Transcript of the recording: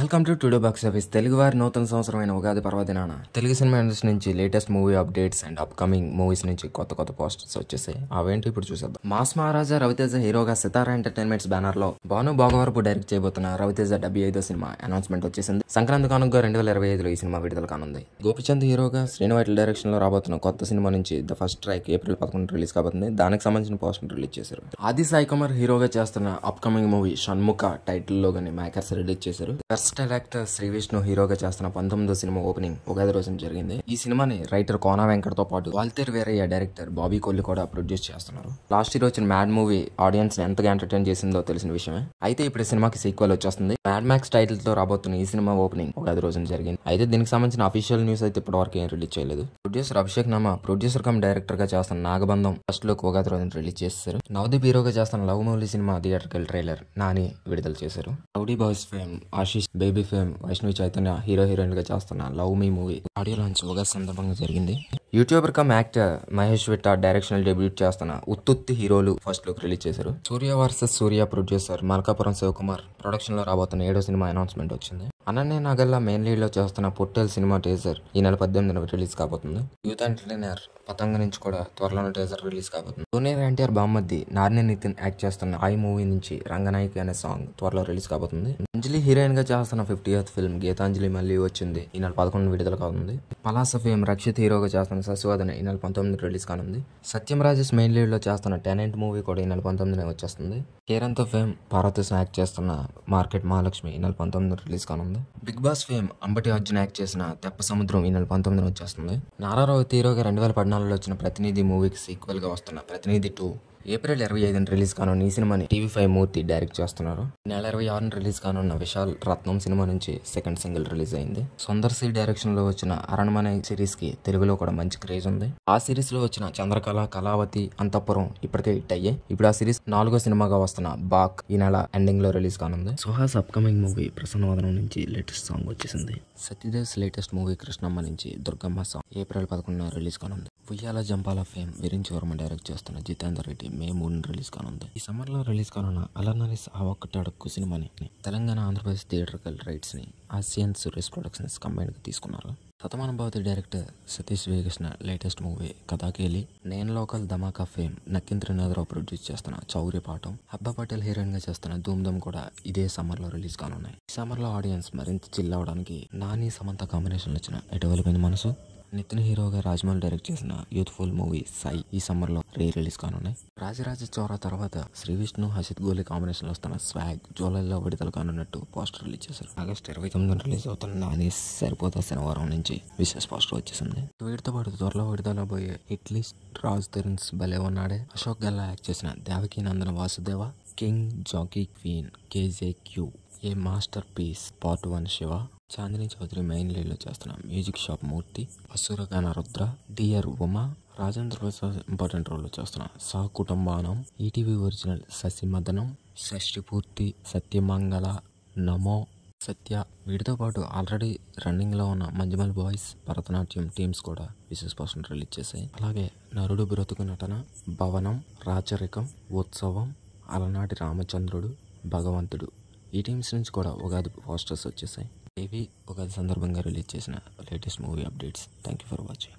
Welcome to today box office. Telugu వారి నూతన సంవత్సరమైన ఉగాది పర్వదినాన తెలుగు సినిమా ఇండస్ట్రీ నుంచి latest movie updates and upcoming movies నుంచి కొత్త పోస్టర్స్ వచ్చేసాయి. అవేంటి ఇప్పుడు చూసేద్దాం. మాస్ మహారాజా రవితేజ హీరోగా సితారా ఎంటర్టైన్మెంట్స్ బ్యానర్ లో భాను భోగవరపు డైరెక్ట్ చేయబోతున్న రవితేజ 75వ సినిమా అనౌన్స్మెంట్ వచ్చేసింది. సంక్రాంతి కానుకగా 2025లో ఈ సినిమా విడుదల కానుంది. గోపిచంద్ హీరోగా శ్రీనివాట్ల డైరెక్షన్ లో రాబోతున్న కొత్త సినిమా నుంచి the first track April 11 release కాబోతుంది. దానికి సంబంధించిన పోస్టర్ రిలీజ్ చేశారు. ఆది సాయి కుమార్ హీరోగా చేస్తున్న అప్కమింగ్ మూవీ షణ్ముఖ టైటిల్ లో గానీ మేకర్స్ రిలీజ్ చేశారు. వెర్సటైల్ యాక్టర్ శ్రీ విష్ణు హీరోగా చేస్తున్న 19వ సినిమా ఓపెనింగ్ ఉగాది రోజున జరిగింది. ఈ సినిమాని రైటర్ కోన వెంకట్ తో పాటు వాల్తేర్ వీరయ్య డైరెక్టర్ బాబీ కొల్లి కూడా ప్రొడ్యూస్ చేస్తున్నారు. లాస్ట్ ఇయర్ వచ్చిన మ్యాడ్ మూవీ ఆడియన్స్ ని ఎంతగా ఎంటర్టైన్ చేసిందో తెలిసిన విషయమే. అయితే ఇప్పుడు సినిమాకి సీక్వెల్ వచ్చేస్తుంది. మ్యాడ్ మ్యాక్స్ టైటిల్ తో రాబోతున్న ఈ సినిమా ఓపెనింగ్ ఉగాది రోజున జరిగింది. అయితే దీనికి సంబంధించిన అఫీషియల్ న్యూస్ అయితే ఇప్పటి వరకు ఏం రిలీజ్ చేయలేదు. Producer Abhishek Nama producer come director గా చేస్తున్న నాగబంధం ఫస్ట్ లుక్ ఉగాది రోజున రిలీజ్ చేశారు. నవదీప్ హీరోగా చేస్తున్న love movie cinema theatrical trailer Nani విడుదల చేశారు. Rowdy boys fame Ashish baby fame Vaishnavi Chaitanya heroine గా చేస్తున్న లవ్ మీ మూవీ ఆడియో లాంచ్ ఉగాది సందర్భంగా జరిగింది. YouTuber come actor Mahesh విట్టా directional debut చేస్తున్న ఉత్తుత్తి హీరోలు ఫస్ట్ లుక్ రిలీజ్ చేశారు. సూర్య వర్సెస్ సూర్య ప్రొడ్యూసర్ మల్కాపురం శివకుమార్ ప్రొడక్షన్ లో రాబోతున్న 7వ సినిమా అనౌన్స్మెంట్ వచ్చింది. అనన్య నాగల్లా మెయిన్ లీడ్ లో చేస్తున్న పొట్టేల్ సినిమా టీజర్ ఈ నెల 18న రిలీజ్ కాబోతుంది. యూత్ ఎంటర్టైనర్ పతంగ నుంచి కూడా త్వరలోనే టీజర్ రిలీజ్ కాబోతుంది. జూనియర్ ఎన్టీఆర్ బామ్మద్ది నార్ని నితిన్ యాక్ట్ చేస్తున్న ఐ మూవీ నుంచి రంగనాయకి అనే సాంగ్ త్వరలో రిలీజ్ కాబోతుంది. అంజలి హీరోయిన్ గా చేస్తున్న 50th ఫిల్మ్ గీతాంజలి మళ్ళీ వచ్చింది ఈ నెల 11 విడుదల కానుంది. పలాస ఫేమ్ రక్షిత్ హీరోగా చేస్తున్న శశివదన ఈ నెల 19 రిలీజ్ కానుంది. సత్యం రాజేష్ మెయిన్ లీడ్ లో చేస్తున్న టెనెంట్ మూవీ కూడా ఈ నెల 19 వచ్చేస్తుంది. కేరంతో ఫేమ్ పార్వతీశం యాక్ట్ చేస్తున్న మార్కెట్ మహాలక్ష్మి ఈ నెల 19 రిలీజ్ కానుంది. Bigg Boss fame Ambati Arjun act చేసిన తెప్ప సముద్రం ఈ నెల 19 వచ్చేస్తుంది. నారారావు హీరోగా 2014లో వచ్చిన ప్రతినిధి మూవీకి సీక్వెల్ గా వస్తున్న ప్రతినిధి 2 ఏప్రిల్ 25న రిలీజ్ కానున్న ఈ సినిమాని TV5 మూర్తి డైరెక్ట్ చేస్తున్నారు. నెల 26న రిలీజ్ కానున్న విశాల్ రత్నం సినిమా నుంచి సెకండ్ సింగిల్ రిలీజ్ అయింది. సుందర్ సి డైరెక్షన్ లో వచ్చిన అరణ్మనే సిరీస్ కి తెలుగులో కూడా మంచి క్రేజ్ ఉంది. ఆ సిరీస్ లో వచ్చిన చంద్రకళ, కళావతి, అంతఃపురం ఇప్పటికే హిట్ అయ్యాయి. ఇప్పుడు ఆ సిరీస్ 4వ సినిమాగా వస్తున్న బాక్ ఈ నెల ఎండింగ్ లో రిలీజ్ కానుంది. సుహాస్ అప్కమింగ్ మూవీ ప్రసన్నవదనం నుంచి లేటెస్ట్ సాంగ్ వచ్చేసింది. సత్యదేవ్స్ లేటెస్ట్ మూవీ కృష్ణమ్మ నుంచి దుర్గమ్మ సాంగ్ ఏప్రిల్ 11న రిలీజ్ కానుంది. ఉయ్యాల జంపాల ఫేమ్ విరించి వర్మ డైరెక్ట్ చేస్తున్న జితేందర్ రెడ్డి మే 3న రిలీజ్ కానుంది. ఈ సమ్మర్ లో రిలీజ్ కానున్న అలర్నరీస్ ఆ ఒక్కటి అడుక్కు సినిమాని తెలంగాణ ఆంధ్రప్రదేశ్ థియేటర్కల్ రైట్స్ ని ఆసియన్ సురేష్ ప్రొడక్షన్స్ కంబైన్ గా తీసుకున్నారు. శతమానభావతి డైరెక్టర్ సతీష్ వేకృష్ణ లేటెస్ట్ మూవీ కథాకేలి నేను లోకల్ ధమాకా ఫేమ్ నక్కిన్ త్రినాథరావు ప్రొడ్యూస్ చేస్తున్న చౌర్య పాఠం హబ్బా పటేల్ హీరోయిన్ గా చేస్తున్న ధూమ్ కూడా ఇదే సమ్మర్ లో రిలీజ్ కానున్నాయి. ఈ సమ్మర్ లో ఆడియన్స్ మరింత చిల్ అవడానికి నాని సమంత కాంబినేషన్ వచ్చిన ఎటువైపోయిన మనసు నితిన్ హీరోగా రాజమౌళి డైరెక్ట్ చేసిన యూత్ఫుల్ మూవీ సాయి ఈ సమ్మర్ లో రిలీజ్ కానున్నాయి. రాజరాజ చౌరా తర్వాత శ్రీ విష్ణు హసిత్ గోలి కాంబినేషన్ లో వస్తున్న స్వాగ్ జూలైలో విడుదల కానున్నట్టు పోస్టర్ రిలీజ్ చేశారు. ఆగస్టు 29న రిలీజ్ అవుతున్న నాని సరిపోతా శనివారం నుంచి విశేష పోస్టర్ వచ్చేసింది. వీటితో పాటు త్వరలో విడుదలబోయే హిట్లిస్ట్ రాజ్ తరుణ్స్ భలే ఉన్నాడే అశోక్ గల్లా యాక్ట్ చేసిన Devaki Nandana Vasudeva King Jackie Queen KJQ A Masterpiece Part 1 Siva Chandini Chowdary main lead లో చేస్తున్న Music Shop Murthy Asuragana Rudra Dear Uma Rajendra Prasad important role లో చేస్తున్న సా కుటుంబానం ఈటీవీ ఒరిజినల్ శశిమదనం షష్టి పూర్తి సత్యమంగళ నమో సత్య వీటితో పాటు ఆల్రెడీ రన్నింగ్ లో ఉన్న మంజుమల్ బాయ్స్ భరతనాట్యం టీమ్స్ కూడా విశేష పోస్టర్ రిలీజ్ చేశాయి. అలాగే నరుడు బ్రతుకు నటన భవనం రాచరికం ఉత్సవం అలనాటి రామచంద్రుడు భగవంతుడు ఈ టీమ్స్ నుంచి కూడా ఉగాది పోస్టర్స్ వచ్చేసాయి. ఇవి ఉగాది సందర్భంగా రిలీజ్ చేసిన latest movie updates. Thank you for watching.